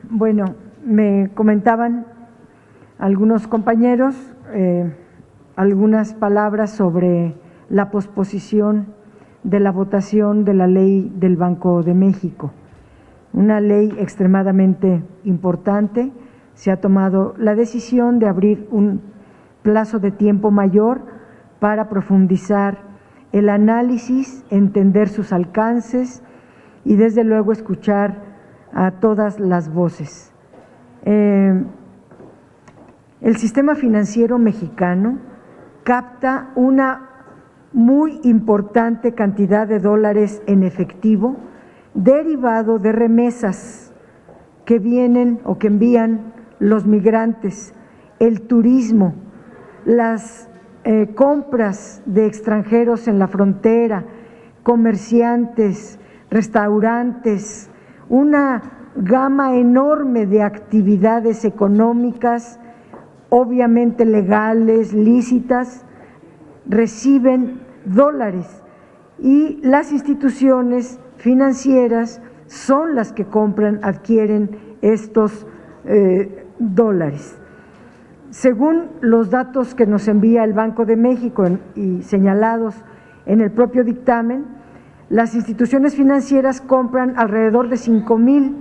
Bueno, me comentaban algunos compañeros algunas palabras sobre la posposición de la votación de la ley del Banco de México. Una ley extremadamente importante. Se ha tomado la decisión de abrir un plazo de tiempo mayor para profundizar el análisis, entender sus alcances y desde luego escuchar a todas las voces. El sistema financiero mexicano capta una muy importante cantidad de dólares en efectivo derivado de remesas que vienen o que envían los migrantes, el turismo, las compras de extranjeros en la frontera, comerciantes, restaurantes, una gama enorme de actividades económicas, obviamente legales, lícitas, reciben dólares y las instituciones financieras son las que compran, adquieren estos dólares. Según los datos que nos envía el Banco de México y señalados en el propio dictamen, las instituciones financieras compran alrededor de 5,000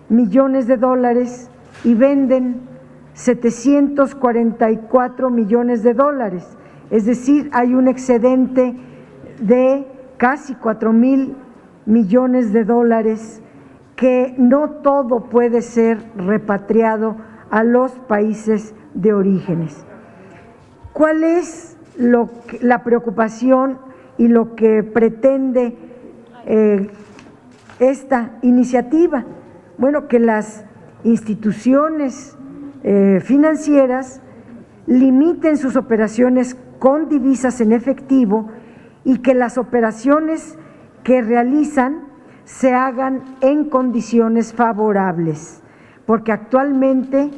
millones de dólares y venden 744 millones de dólares, es decir, hay un excedente de casi 4,000 millones de dólares que no todo puede ser repatriado a los países de orígenes. ¿Cuál es la preocupación y lo que pretende esta iniciativa? Bueno, que las instituciones financieras limiten sus operaciones con divisas en efectivo y que las operaciones que realizan se hagan en condiciones favorables, porque actualmente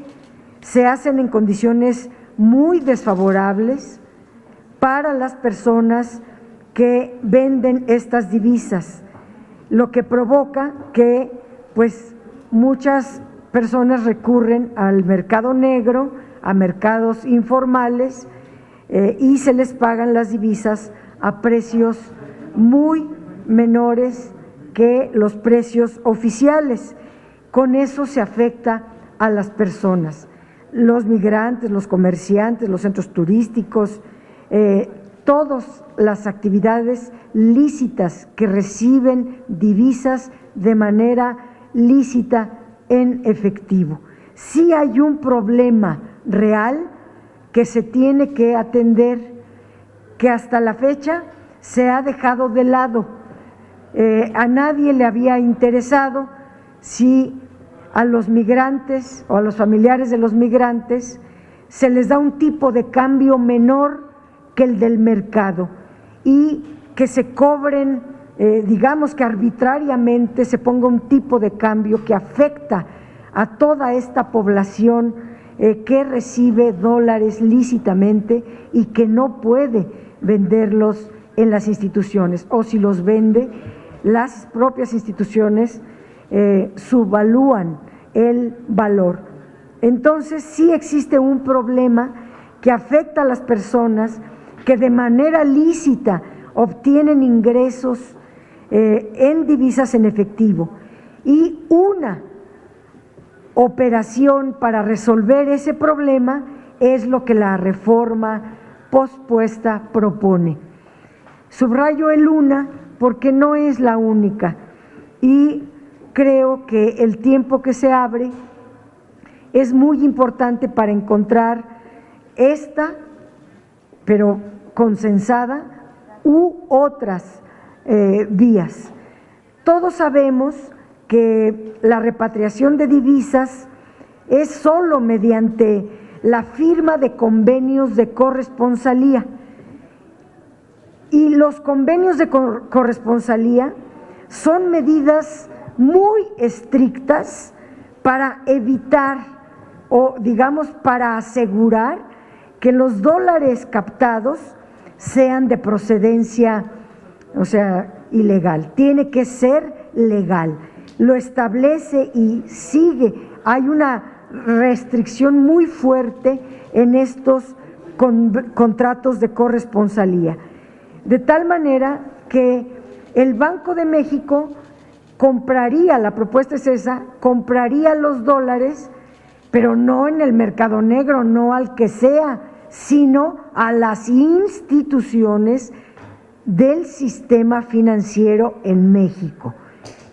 se hacen en condiciones muy desfavorables para las personas que venden estas divisas, lo que provoca que pues muchas personas recurren al mercado negro, a mercados informales y se les pagan las divisas a precios muy menores que los precios oficiales. Con eso se afecta a las personas, los migrantes, los comerciantes, los centros turísticos, todas las actividades lícitas que reciben divisas de manera lícita en efectivo. Sí hay un problema real que se tiene que atender, que hasta la fecha se ha dejado de lado. A nadie le había interesado si a los migrantes o a los familiares de los migrantes se les da un tipo de cambio menor que el del mercado y que se cobren, digamos que arbitrariamente se ponga un tipo de cambio que afecta a toda esta población que recibe dólares lícitamente y que no puede venderlos en las instituciones, o si los vende, las propias instituciones subvalúan el valor. Entonces sí existe un problema que afecta a las personas que de manera lícita obtienen ingresos en divisas en efectivo, y una operación para resolver ese problema es lo que la reforma pospuesta propone. Subrayo el una porque no es la única y creo que el tiempo que se abre es muy importante para encontrar esta, pero consensada, u otras vías. Todos sabemos que la repatriación de divisas es solo mediante la firma de convenios de corresponsalía, y los convenios de corresponsalía son medidas muy estrictas para evitar o digamos para asegurar que los dólares captados sean de procedencia, o sea, ilegal. Tiene que ser legal. lo establece y sigue. Hay una restricción muy fuerte en estos contratos de corresponsalía, de tal manera que el Banco de México compraría, la propuesta es esa, compraría los dólares, pero no en el mercado negro, no al que sea, sino a las instituciones del sistema financiero en México.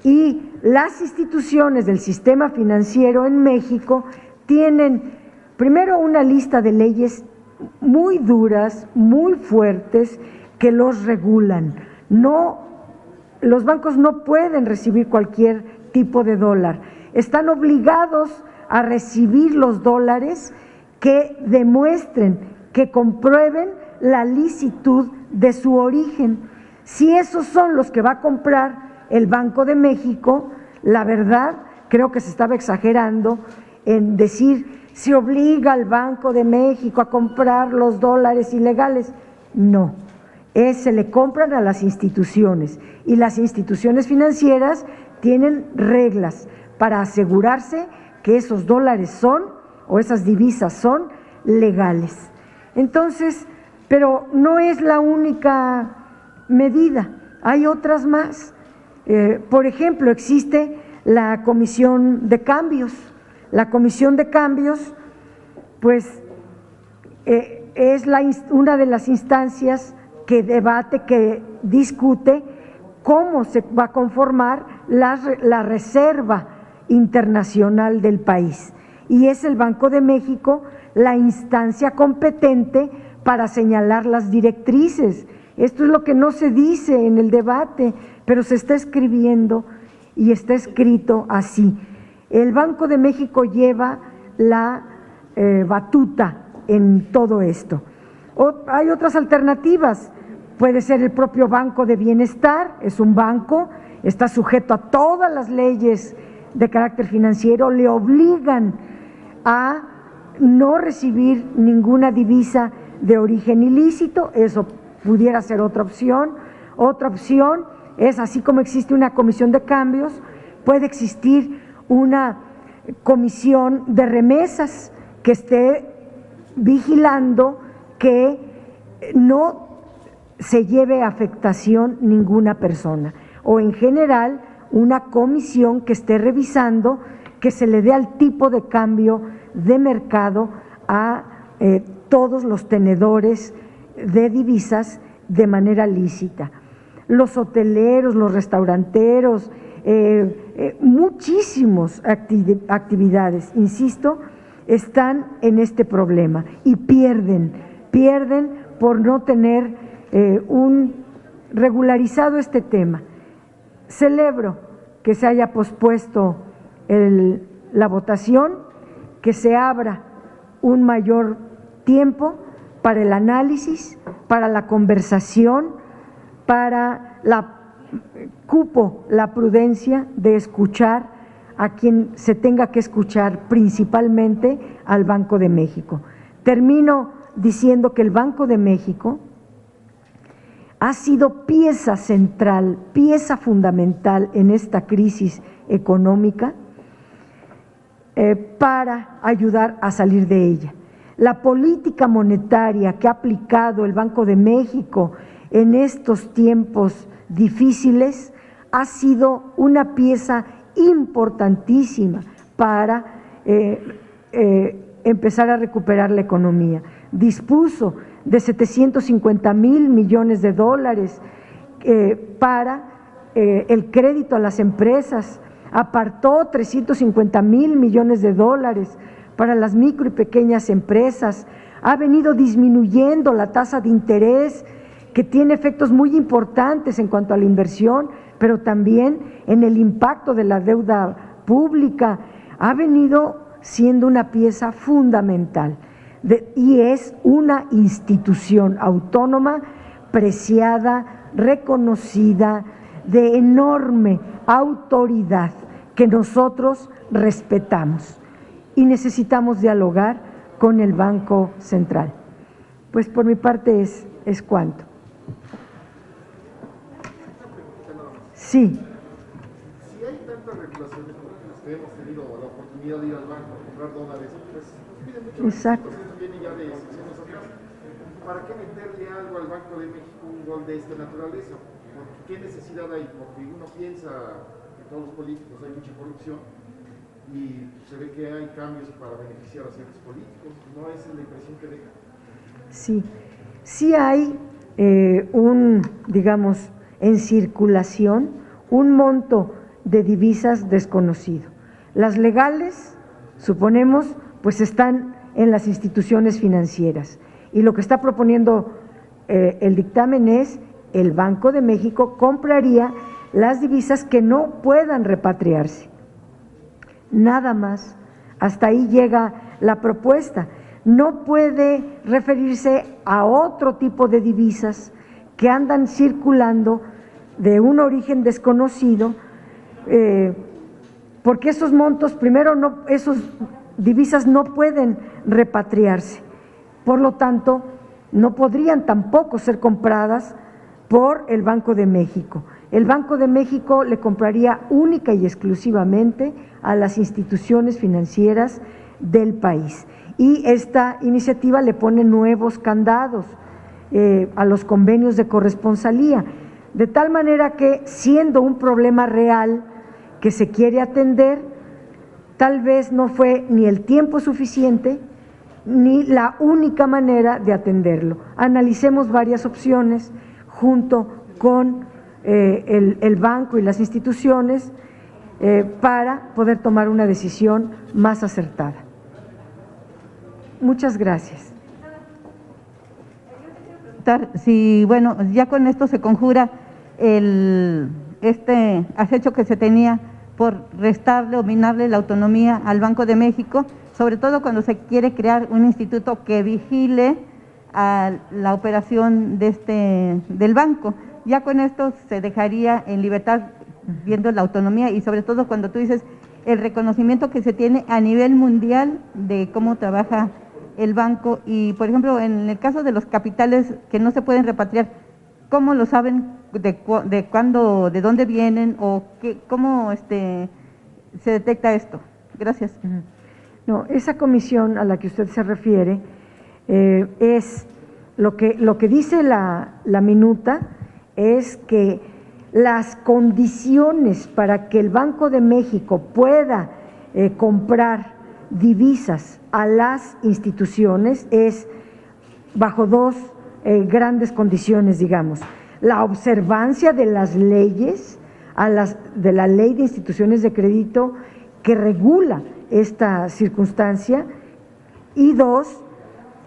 Y las instituciones del sistema financiero en México tienen primero una lista de leyes muy duras, muy fuertes, que los regulan. Los bancos no pueden recibir cualquier tipo de dólar. Están obligados a recibir los dólares que demuestren, que comprueben la licitud de su origen. Si esos son los que va a comprar el Banco de México, la verdad, creo que se estaba exagerando en decir, se obliga al Banco de México a comprar los dólares ilegales. No, se le compran a las instituciones, y las instituciones financieras tienen reglas para asegurarse que esos dólares son, o esas divisas son, legales. Entonces, pero no es la única medida, hay otras más. Por ejemplo, existe la Comisión de Cambios. La Comisión de Cambios, pues, es una de las instancias que debate, que discute cómo se va a conformar la Reserva Internacional del país. Y es el Banco de México la instancia competente para señalar las directrices. Esto es lo que no se dice en el debate, pero se está escribiendo y está escrito así. El Banco de México lleva la batuta en todo esto. Hay otras alternativas, puede ser el propio Banco de Bienestar, es un banco, está sujeto a todas las leyes de carácter financiero, le obligan a no recibir ninguna divisa de origen ilícito, eso pudiera ser otra opción. Otra opción es, así como existe una comisión de cambios, puede existir una comisión de remesas que esté vigilando que no se lleve a afectación ninguna persona, o en general una comisión que esté revisando que se le dé al tipo de cambio de mercado a todos los tenedores de divisas de manera lícita. Los hoteleros, los restauranteros, muchísimas actividades, insisto, están en este problema y pierden por no tener regularizado este tema. Celebro que se haya pospuesto la votación, que se abra un mayor tiempo para el análisis, para la conversación, para la prudencia de escuchar a quien se tenga que escuchar, principalmente al Banco de México. Termino diciendo que el Banco de México ha sido pieza central, pieza fundamental en esta crisis económica para ayudar a salir de ella. La política monetaria que ha aplicado el Banco de México en estos tiempos difíciles ha sido una pieza importantísima para empezar a recuperar la economía. Dispuso de 750,000 millones de dólares para el crédito a las empresas, apartó 350,000 millones de dólares para las micro y pequeñas empresas, ha venido disminuyendo la tasa de interés, que tiene efectos muy importantes en cuanto a la inversión, pero también en el impacto de la deuda pública, ha venido siendo una pieza fundamental y es una institución autónoma, preciada, reconocida, de enorme autoridad que nosotros respetamos y necesitamos dialogar con el Banco Central. Pues por mi parte es cuanto. Sí. Si hay tanta tenido la oportunidad de ir al banco a comprar dólares, pues piden mucho. Exacto. Viene ya de secciones atrás. ¿Para qué meterle algo al Banco de México un gol de esta naturaleza? Porque ¿qué necesidad hay? Porque uno piensa que todos los políticos hay mucha corrupción y se ve que hay cambios para beneficiar a ciertos políticos. ¿No es la impresión que deja? Sí, sí hay digamos, en circulación, un monto de divisas desconocido. Las legales, suponemos, pues están en las instituciones financieras. Y lo que está proponiendo el dictamen es: el Banco de México compraría las divisas que no puedan repatriarse. Nada más, hasta ahí llega la propuesta. No puede referirse a otro tipo de divisas que andan circulando de un origen desconocido, porque esos montos, primero, esos divisas no pueden repatriarse, por lo tanto, no podrían tampoco ser compradas por el Banco de México. El Banco de México le compraría única y exclusivamente a las instituciones financieras del país. Y esta iniciativa le pone nuevos candados a los convenios de corresponsalía, de tal manera que, siendo un problema real que se quiere atender, tal vez no fue ni el tiempo suficiente ni la única manera de atenderlo. Analicemos varias opciones junto con el banco y las instituciones para poder tomar una decisión más acertada. Muchas gracias. Si, bueno, ya con esto se conjura este acecho que se tenía por restarle o minarle la autonomía al Banco de México, sobre todo cuando se quiere crear un instituto que vigile a la operación del banco. Ya con esto se dejaría en libertad, viendo la autonomía, y sobre todo cuando tú dices el reconocimiento que se tiene a nivel mundial de cómo trabaja el banco. Y, por ejemplo, en el caso de los capitales que no se pueden repatriar, ¿cómo lo saben de cuándo, de dónde vienen, o cómo se detecta esto? Gracias. No, esa comisión a la que usted se refiere es lo que dice la minuta, es que las condiciones para que el Banco de México pueda comprar divisas a las instituciones es bajo dos grandes condiciones, digamos: la observancia de las leyes, de la Ley de Instituciones de Crédito que regula esta circunstancia, y dos,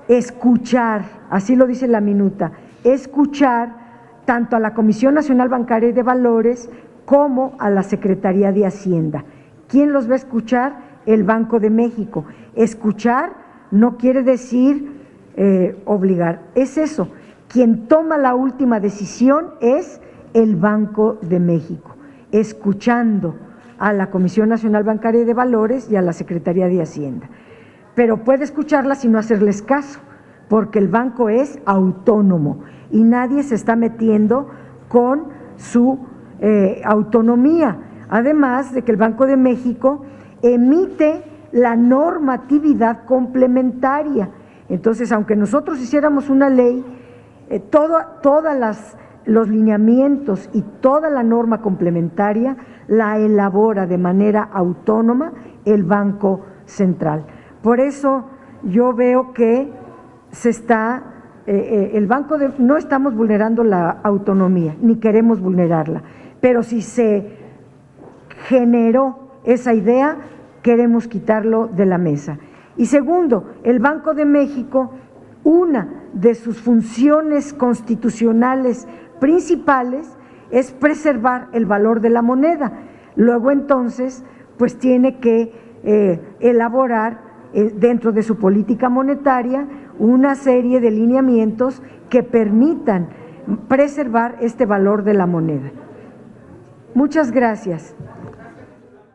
escuchar, así lo dice la minuta, escuchar tanto a la Comisión Nacional Bancaria y de Valores como a la Secretaría de Hacienda. ¿Quién los va a escuchar? El Banco de México. Escuchar no quiere decir obligar, es eso. Quien toma la última decisión es el Banco de México, escuchando a la Comisión Nacional Bancaria y de Valores y a la Secretaría de Hacienda. Pero puede escucharlas y no hacerles caso, porque el banco es autónomo y nadie se está metiendo con su autonomía. Además de que el Banco de México emite la normatividad complementaria. Entonces, aunque nosotros hiciéramos una ley, todas los lineamientos y toda la norma complementaria la elabora de manera autónoma el Banco Central. Por eso yo veo que no estamos vulnerando la autonomía, ni queremos vulnerarla, pero si se generó esa idea, queremos quitarlo de la mesa. Y segundo, el Banco de México, una de sus funciones constitucionales principales es preservar el valor de la moneda. Luego, entonces, pues tiene que elaborar dentro de su política monetaria una serie de lineamientos que permitan preservar este valor de la moneda. Muchas gracias.